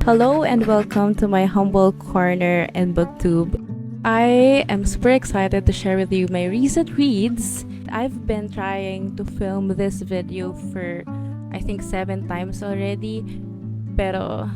Hello and welcome to my humble corner in BookTube. I am super excited to share with you my recent reads. I've been trying to film this video for I think 7 times already, pero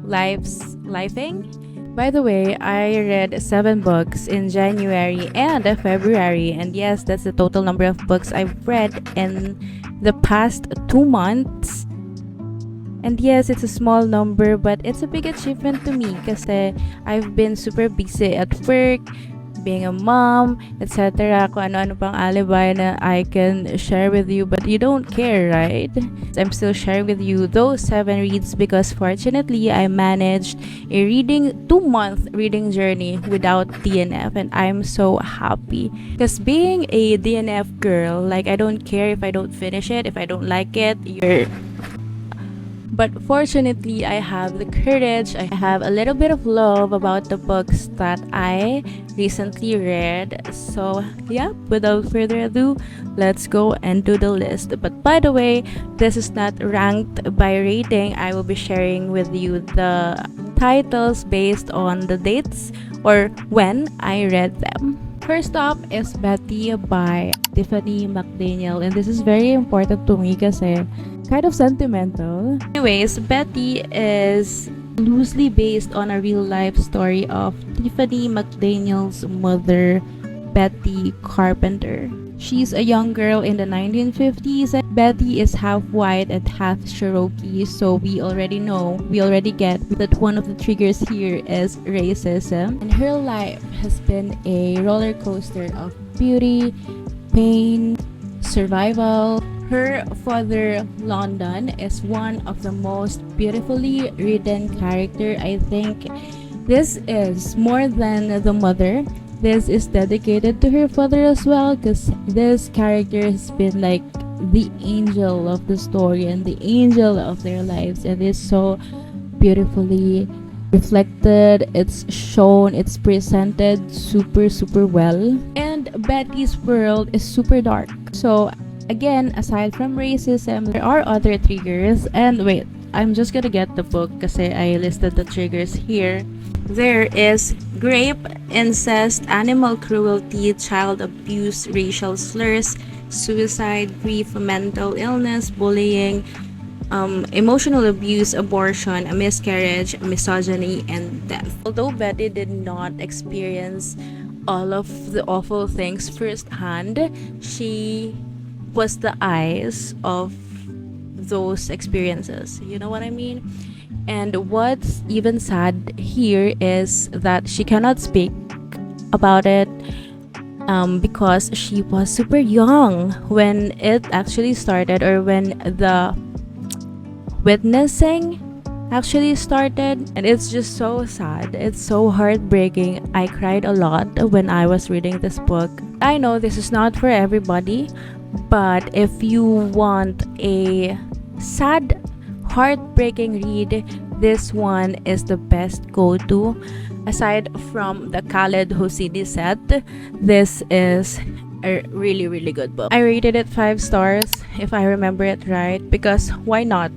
life's lifing. By the way, I read 7 books in January and February, and yes, that's the total number of books I've read in the past 2 months. And yes, it's a small number, but it's a big achievement to me kasi I've been super busy at work, being a mom, etc. Kung ano-ano pang alibi na I can share with you, but you don't care, right? I'm still sharing with you those 7 reads because fortunately, I managed a 2-month reading journey without DNF, and I'm so happy. Because being a DNF girl, like I don't care if I don't finish it, if I don't like it, but fortunately, I have the courage, I have a little bit of love about the books that I recently read. So yeah, without further ado, let's go and do the list. But by the way, this is not ranked by rating. I will be sharing with you the titles based on the dates or when I read them. First up is Betty by Tiffany McDaniel, and this is very important to me kasi kind of sentimental. Anyways, Betty is loosely based on a real life story of Tiffany McDaniel's mother, Betty Carpenter. She's a young girl in the 1950s, and Betty is half white and half Cherokee, so we already get that one of the triggers here is racism. And her life has been a roller coaster of beauty, pain, survival. Her father, London, is one of the most beautifully written character. I think this is more than the mother. This is dedicated to her father as well, because this character has been like the angel of the story and the angel of their lives, and is so beautifully reflected, it's shown, it's presented super well. And Betty's world is super dark. So again, aside from racism, there are other triggers. And wait, I'm just gonna get the book kasi I listed the triggers here. There is rape, incest, animal cruelty, child abuse, racial slurs, suicide, grief, mental illness, bullying, emotional abuse, abortion, a miscarriage, misogyny, and death. Although Betty did not experience all of the awful things firsthand, she was the eyes of those experiences. You know what I mean? And what's even sad here is that she cannot speak about it because she was super young when it actually started, or when the witnessing actually started. And it's just so sad. It's so heartbreaking. I cried a lot when I was reading this book. I know this is not for everybody, but if you want a sad, heartbreaking read, this one is the best go-to. Aside from the Khaled Hosseini set, this is a really good book. I rated it 5 stars if I remember it right, because why not?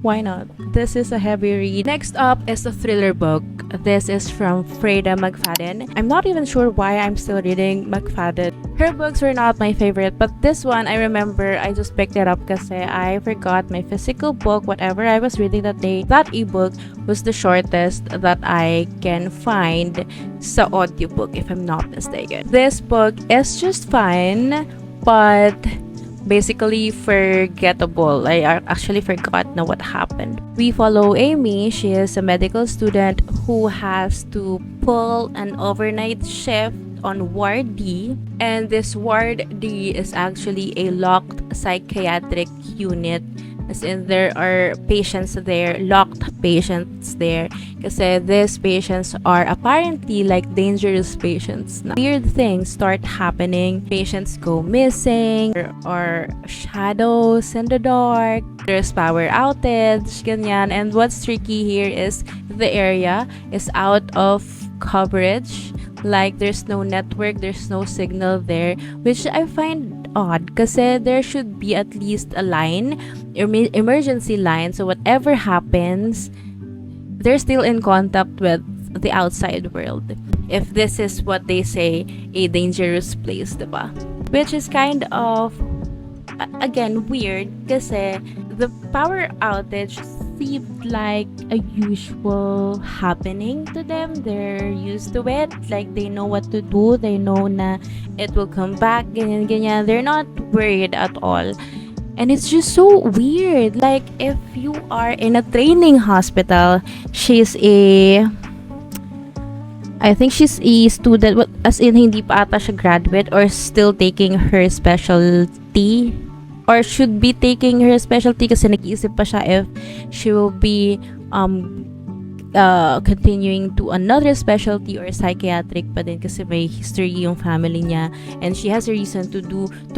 Why not? This is a heavy read. Next up is a thriller book. This is from Freida McFadden. I'm not even sure why I'm still reading McFadden. Her books were not my favorite, but this one, I remember I just picked it up kasi I forgot my physical book, whatever I was reading that day. That ebook was the shortest that I can find sa audiobook, if I'm not mistaken. This book is just fine, but basically forgettable. I actually forgot na what happened. We follow Amy. She is a medical student who has to pull an overnight shift on Ward D, and this Ward D is actually a locked psychiatric unit, as in there are patients there, locked patients there, kasi these patients are apparently like dangerous patients. Weird things start happening. Patients go missing, or shadows in the dark, there's power outage, ganyan. And what's tricky here is the area is out of coverage. Like there's no network, there's no signal there, which I find odd kasi there should be at least a line, emergency line, so whatever happens, they're still in contact with the outside world. If this is what they say, a dangerous place, diba? Which is kind of, again, weird kasi the power outage seemed like a usual happening to them. They're used to it. Like, they know what to do. They know na it will come back, ganyan, ganyan. They're not worried at all. And it's just so weird. Like, if you are in a training hospital, I think she's a student, as in hindi pa ata siya graduate or still taking her specialty, or should be taking her specialty kasi nag-iisip pa siya if she will be continuing to another specialty or psychiatric pa din kasi may history yung family niya and she has a reason to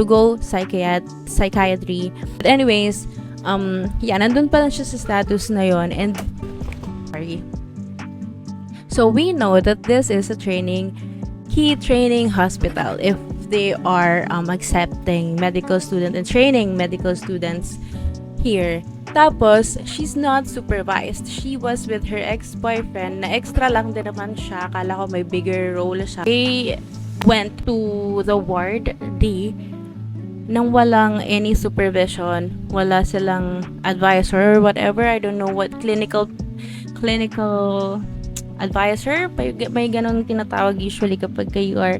go psychiatry. But anyways, nandun pa lang siya sa status na yon. And so we know that this is a key training hospital if they are accepting medical students and training medical students here. Tapos, she's not supervised. She was with her ex-boyfriend na extra lang din naman siya. Akala ko may bigger role siya. They went to the ward D nang walang any supervision. Wala silang advisor or whatever. I don't know what clinical advisor. May ganun tinatawag usually kapag you are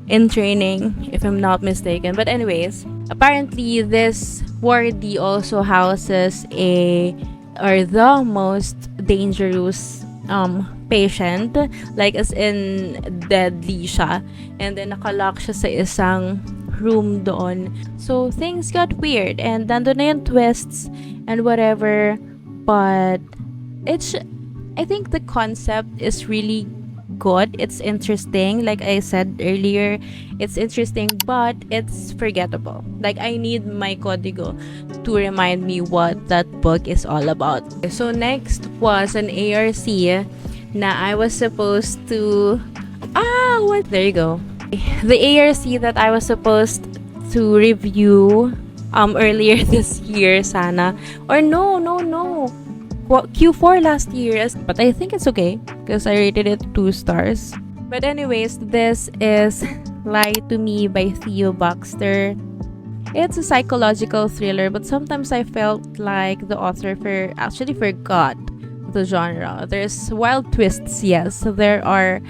in training, if I'm not mistaken. But anyways, apparently this wardie also houses the most dangerous patient, like as in deadly siya, and then nakalock siya sa isang room doon. So things got weird and nandun na yung twists and whatever, but I think the concept is really good. It's interesting. Like I said earlier, it's interesting, but it's forgettable. Like, I need my código to remind me what that book is all about. So next was an ARC na I was supposed to there you go. The ARC that I was supposed to review earlier this year sana, or no, Q4 last year, but I think it's okay because I rated it 2 stars. But anyways, this is Lie to Me by Theo Baxter. It's a psychological thriller, but sometimes I felt like the author actually forgot the genre. There's wild twists, yes. There are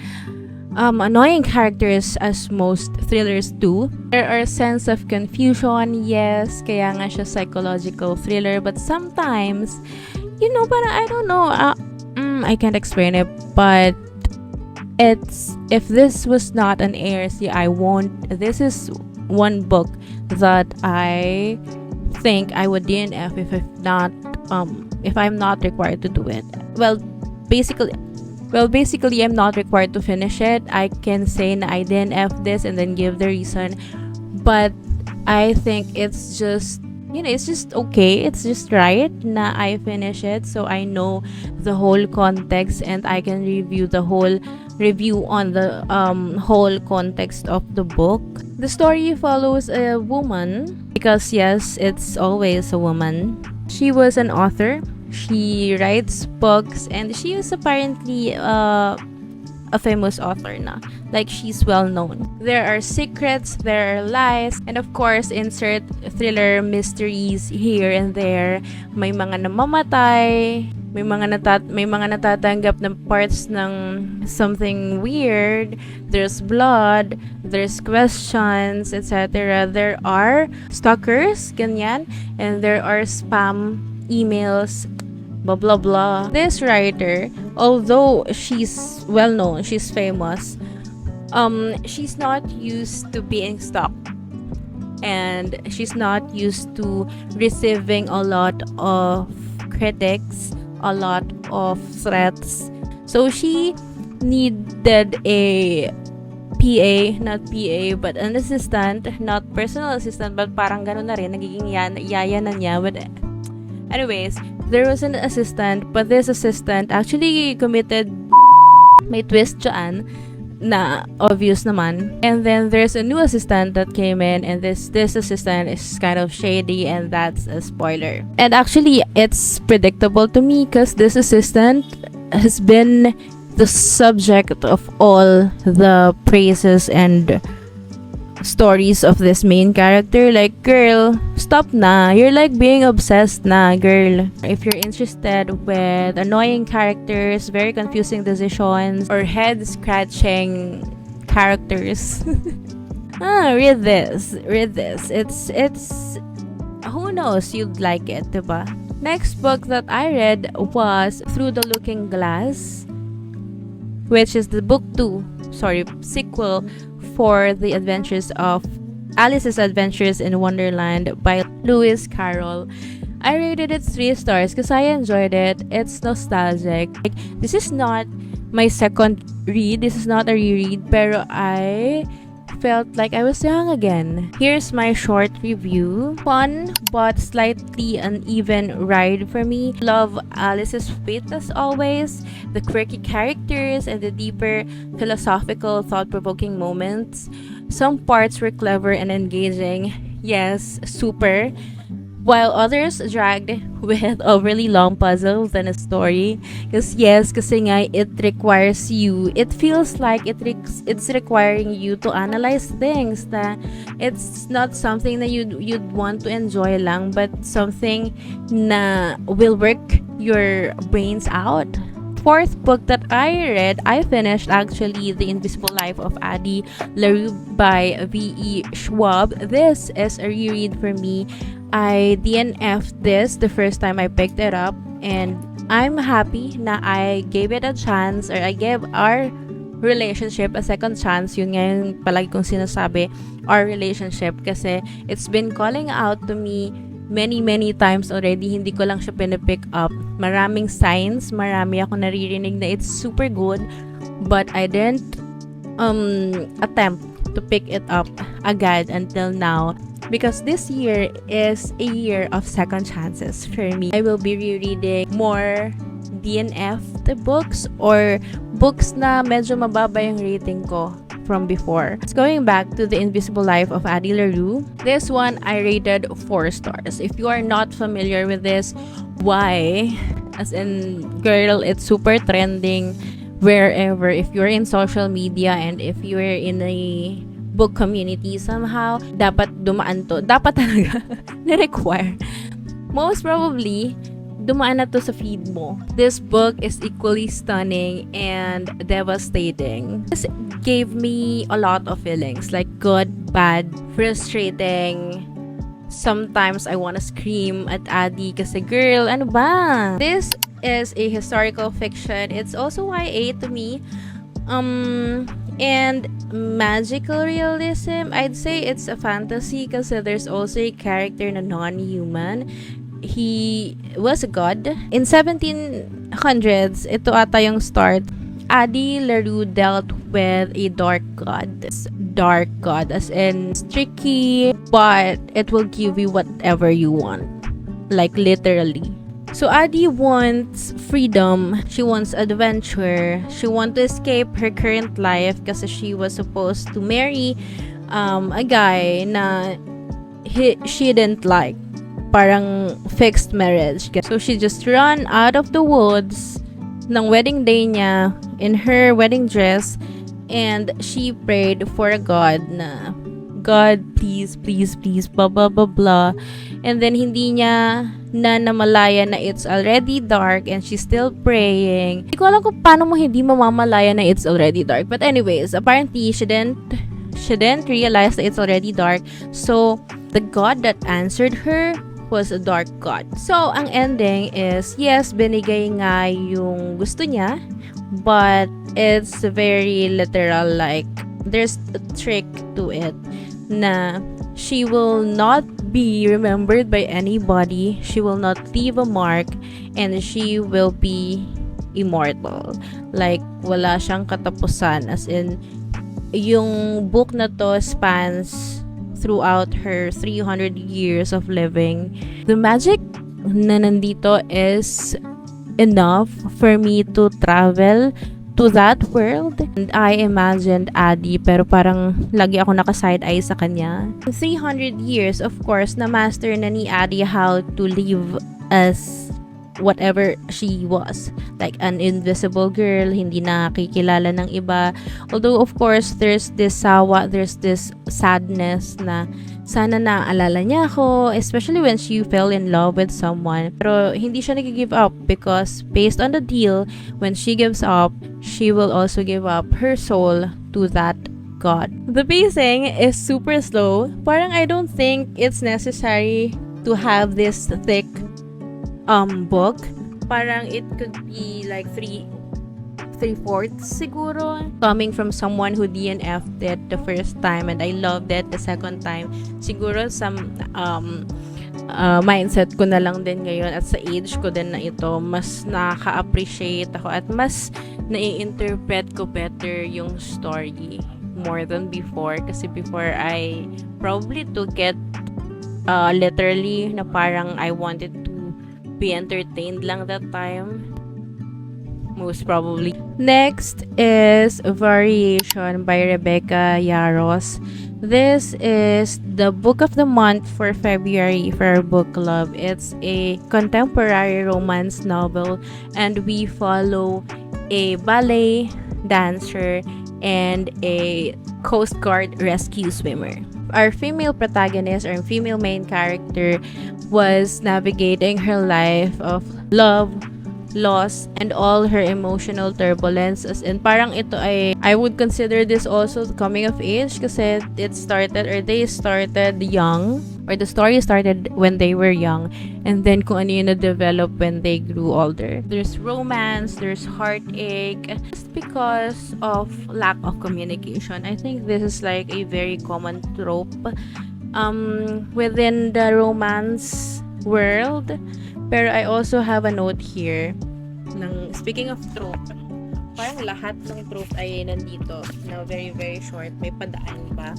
annoying characters, as most thrillers do. There are sense of confusion, yes, kaya nga siya psychological thriller, but sometimes, but I don't know, I can't explain it, but if this was not an ARC, this is one book that I think I would DNF if I'm not required to do it. Well, basically I'm not required to finish it. I can say na I DNF this and then give the reason, but I think it's just it's just okay. It's just right na I finish it so I know the whole context and I can review on the whole context of the book. The story follows a woman, because yes, it's always a woman. She was an author. She writes books and she is apparently a famous author na. Like, she's well known. There are secrets, there are lies, and of course, insert thriller mysteries here and there. May mga namamatay, may mga natatanggap na parts ng something weird. There's blood, there's questions, etc. There are stalkers, ganyan, and there are spam emails, blah blah blah. This writer, although she's well known, she's famous, she's not used to being stalked, and she's not used to receiving a lot of critics, a lot of threats. So she needed a not PA, but an assistant, not personal assistant, but parang ganun na rin, nagiging yaya na niya. But anyways, there was an assistant, but this assistant actually committed, may twist dyan, na obvious naman. And then there's a new assistant that came in, and this assistant is kind of shady, and that's a spoiler. And actually, it's predictable to me because this assistant has been the subject of all the praises and stories of this main character. Like, girl, stop na. You're like being obsessed na, girl. If you're interested with annoying characters, very confusing decisions, or head-scratching characters, read this. It's who knows, you'd like it, diba? Next book that I read was Through the Looking Glass, which is the sequel for the adventures of Alice's Adventures in Wonderland by Lewis Carroll. I rated it 3 stars because I enjoyed it. It's nostalgic. Like, this is not my second read. This is not a reread, pero I felt like I was young again. Here's my short review. Fun but slightly uneven ride for me. Love Alice's wit as always, the quirky characters, and the deeper philosophical, thought-provoking moments. Some parts were clever and engaging. Yes, super. While others dragged with overly long puzzles and a story. Kasi nga, it requires you. It feels like it's requiring you to analyze things. That it's not something that you'd want to enjoy lang, but something na will work your brains out. Fourth book that I read, I finished actually, The Invisible Life of Addie, LaRue by V.E. Schwab. This is a reread for me. I DNF'd this the first time I picked it up, and I'm happy na I gave it a chance, or I gave our relationship a second chance. Yun nga yung palagi kong sinasabi, our relationship, kasi it's been calling out to me many times already. Hindi ko lang siya pinipick up. Maraming signs, marami ako naririnig na it's super good, but I didn't attempt to pick it up agad until now. Because this year is a year of second chances for me. I will be rereading more DNF books, or books na medyo mababa yung rating ko from before. It's going back to The Invisible Life of Addie LaRue. This one I rated 4 stars. If you are not familiar with this, why? As in, girl, it's super trending wherever. If you're in social media and if you're in a book community somehow, dapat dumaan to. Dapat talaga na-require. Most probably, dumaan na to sa feed mo. This book is equally stunning and devastating. This gave me a lot of feelings, like good, bad, frustrating. Sometimes I wanna scream at Addie kasi, girl, ano ba? This is a historical fiction. It's also YA to me. And magical realism, I'd say it's a fantasy kasi there's also a character na non-human. He was a god. In 1700s, ito ata yung start. Addie LaRue dealt with a dark god. Dark god as in tricky, but it will give you whatever you want. Like literally. So Addie wants freedom, she wants adventure, she wants to escape her current life kasi she was supposed to marry a guy na she didn't like. Parang fixed marriage. So she just ran out of the woods ng wedding day niya in her wedding dress, and she prayed for a god na, God, please, blah, blah, blah, blah. And then, hindi niya na namalaya na it's already dark and she's still praying. Hindi ko alam kung paano mo hindi mamamalaya na it's already dark. But anyways, apparently, she didn't realize that it's already dark. So, the God that answered her was a dark god. So, ang ending is, yes, binigay nga yung gusto niya, but it's very literal, like, there's a trick to it na she will not be remembered by anybody, she will not leave a mark, and she will be immortal. Like, wala siyang katapusan. As in, yung book na to spans throughout her 300 years of living. The magic na nandito is enough for me to travel to that world. And I imagined Addie, pero parang lagi ako naka-side eye sa kanya. 300 years, of course, na-master na ni Addie how to live as whatever she was. Like an invisible girl, hindi nakikilala ng iba. Although, of course, there's this sawa, there's this sadness na sana naaalala niya ako, especially when she fell in love with someone. Pero hindi siya nag-give up because based on the deal, when she gives up, she will also give up her soul to that God. The pacing is super slow. Parang I don't think it's necessary to have this thick book. Parang it could be like 3/4 siguro, coming from someone who DNF'd it the first time and I loved it the second time. Siguro some mindset ko na lang din ngayon at sa age ko din na ito, mas nakaka-appreciate ako at mas nai-interpret ko better yung story more than before. Kasi before I probably took it literally na parang I wanted to be entertained lang that time. Most probably. Next is Variation by Rebecca Yarros. This is the book of the month for February for our book club. It's a contemporary romance novel and we follow a ballet dancer and a Coast Guard rescue swimmer. Our female protagonist or female main character was navigating her life of love, loss, and all her emotional turbulence. As in, parang ito ay, I would consider this also coming of age kasi it started or they started young or the story started when they were young and then kung ano yung na-develop when they grew older. There's romance, there's heartache, just because of lack of communication. I think this is like a very common trope within the romance world. Pero I also have a note here ng speaking of trope, parang lahat ng trope ay nandito na very very short, may padaan pa.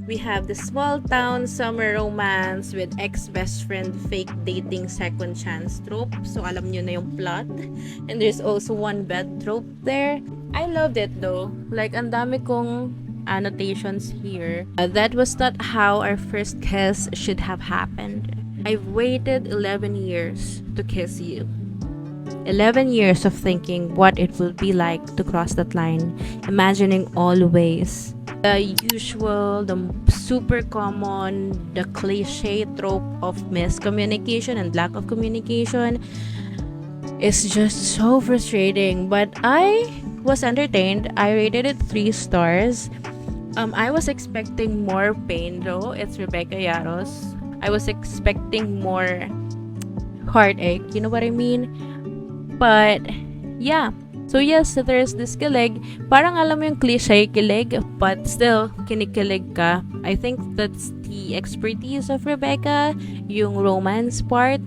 We have the small town summer romance with ex-best friend fake dating second chance trope. So alam nyo na yung plot. And there's also one bed trope there. I loved it though. Like ang dami kong annotations here. That was not how our first kiss should have happened. I've waited 11 years to kiss you. 11 years of thinking what it will be like to cross that line, imagining always. The usual, the super common, the cliche trope of miscommunication and lack of communication is just so frustrating. But I was entertained. I rated it 3 stars. I was expecting more pain though. It's Rebecca Yarros. I was expecting more heartache, you know what I mean? But, yeah. So yes, there's this kilig. Parang alam mo yung cliche kilig, but still, kinikilig ka. I think that's the expertise of Rebecca, yung romance part.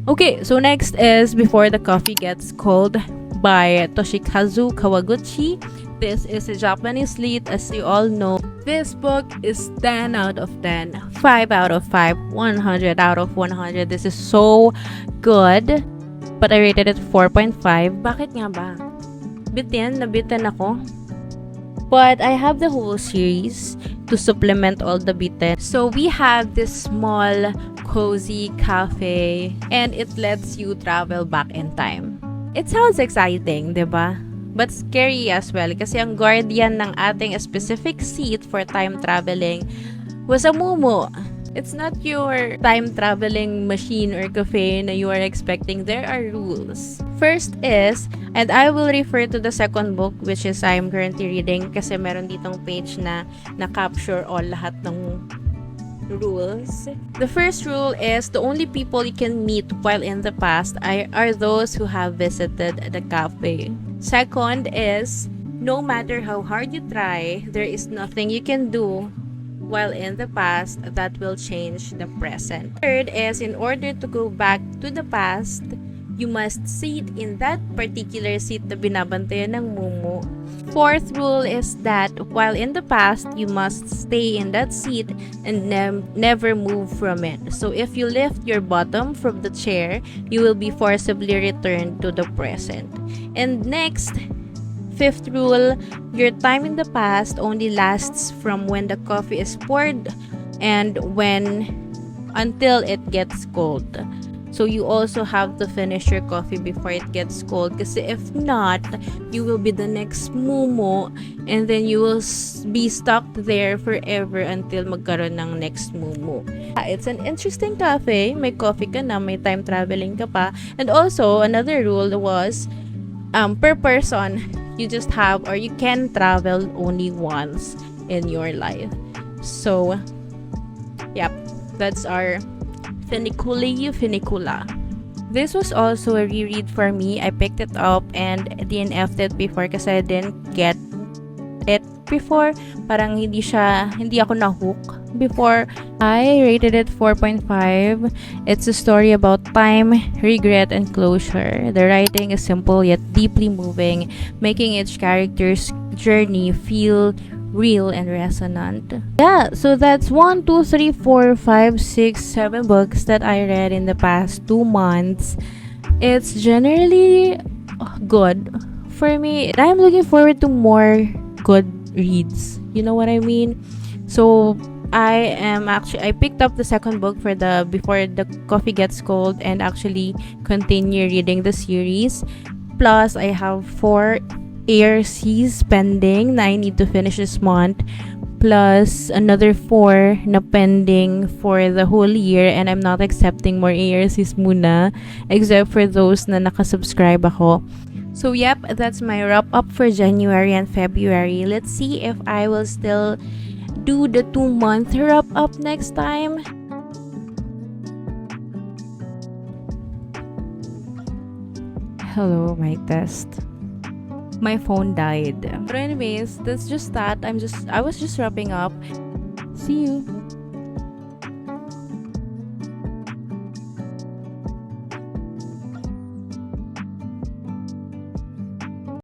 Okay, so next is Before the Coffee Gets Cold by Toshikazu Kawaguchi. This is a Japanese lead, as you all know. This book is 10 out of 10, 5 out of 5, 100 out of 100. This is so good. But I rated it 4.5. Bakit nga ba? Nabitin ako. But I have the whole series to supplement all the bitin. So we have this small, cozy cafe and it lets you travel back in time. It sounds exciting, diba? But scary as well kasi ang guardian ng ating specific seat for time traveling was a mumu. It's not your time traveling machine or cafe na you are expecting. There are rules. First is, and I will refer to the second book which is I'm currently reading kasi meron ditong page na na-capture all lahat ng rules. The first rule is the only people you can meet while in the past are those who have visited the cafe. Second is, no matter how hard you try, there is nothing you can do while in the past that will change the present. Third is, in order to go back to the past, you must sit in that particular seat na binabantayan ng mumu. Fourth rule is that while in the past, you must stay in that seat and never move from it. So if you lift your bottom from the chair, you will be forcibly returned to the present. And next, Fifth rule, your time in the past only lasts from when the coffee is poured and until it gets cold. So you also have to finish your coffee before it gets cold, kasi if not, you will be the next mumo and then you will be stuck there forever until magkaroon ng next mumo. It's an interesting cafe. May coffee ka na, may time traveling ka pa. And also, another rule was, per person, you just have or you can travel only once in your life. So, yep, that's our Funicula. This was also a reread for me. I picked it up and DNF'd it before kasi I didn't get it before. Parang hindi ako na-hook before. I rated it 4.5. It's a story about time, regret, and closure. The writing is simple yet deeply moving, making each character's journey feel real and resonant. Yeah, so that's 1, 2, 3, 4, 5, 6, 7 books that I read in the past 2 months. It's generally good for me. I'm looking forward to more good reads. You know what I mean? So I picked up the second book before the coffee gets cold and actually continue reading the series. Plus I have 4 ARCs pending na I need to finish this month, plus another 4 na pending for the whole year, and I'm not accepting more ARCs muna except for those na nakasubscribe ako. So yep, that's my wrap up for January and February. Let's see if I will still do the 2-month wrap up next time. Hello, mic test. My phone died. But anyways, that's just that. I was just wrapping up. See you.